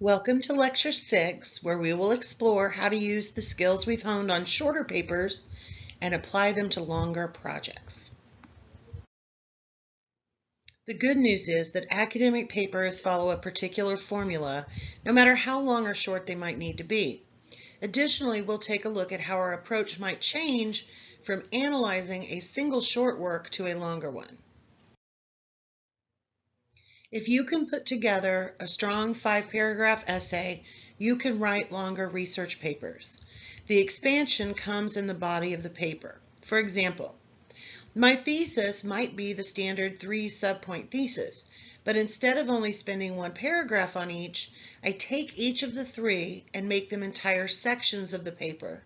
Welcome to Lecture 6, where we will explore how to use the skills we've honed on shorter papers and apply them to longer projects. The good news is that academic papers follow a particular formula, no matter how long or short they might need to be. Additionally, we'll take a look at how our approach might change from analyzing a single short work to a longer one. If you can put together a strong 5-paragraph essay, you can write longer research papers. The expansion comes in the body of the paper. For example, my thesis might be the standard 3-subpoint thesis, but instead of only spending 1 paragraph on each, I take each of the 3 and make them entire sections of the paper.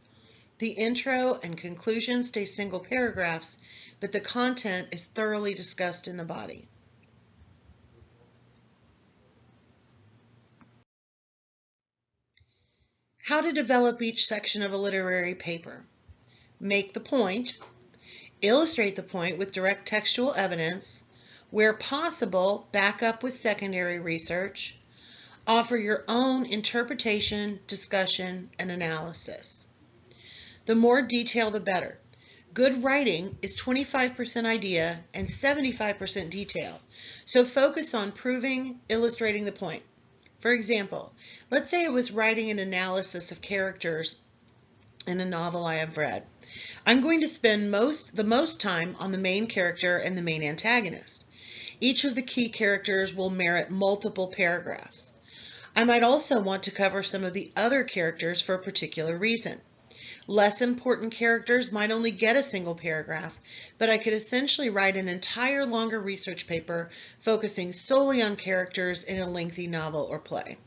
The intro and conclusion stay single paragraphs, but the content is thoroughly discussed in the body. How to develop each section of a literary paper. Make the point, illustrate the point with direct textual evidence, where possible, back up with secondary research, offer your own interpretation, discussion, and analysis. The more detail, the better. Good writing is 25% idea and 75% detail, so focus on proving, illustrating the point. For example, let's say I was writing an analysis of characters in a novel I have read. I'm going to spend the most time on the main character and the main antagonist. Each of the key characters will merit multiple paragraphs. I might also want to cover some of the other characters for a particular reason. Less important characters might only get a single paragraph, but I could essentially write an entire longer research paper focusing solely on characters in a lengthy novel or play.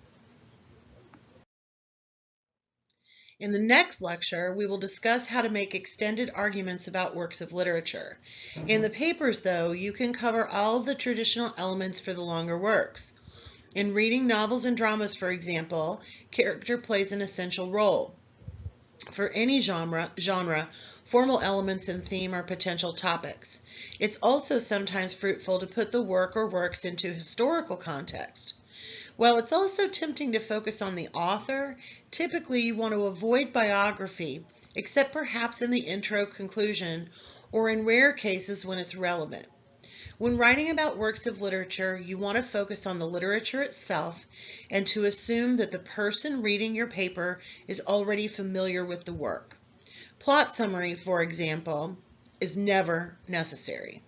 In the next lecture, we will discuss how to make extended arguments about works of literature. In the papers, though, you can cover all of the traditional elements for the longer works. In reading novels and dramas, for example, character plays an essential role. For any genre, formal elements and theme are potential topics. It's also sometimes fruitful to put the work or works into historical context. While it's also tempting to focus on the author, typically you want to avoid biography, except perhaps in the intro conclusion, or in rare cases when it's relevant. When writing about works of literature, you want to focus on the literature itself and to assume that the person reading your paper is already familiar with the work. Plot summary, for example, is never necessary.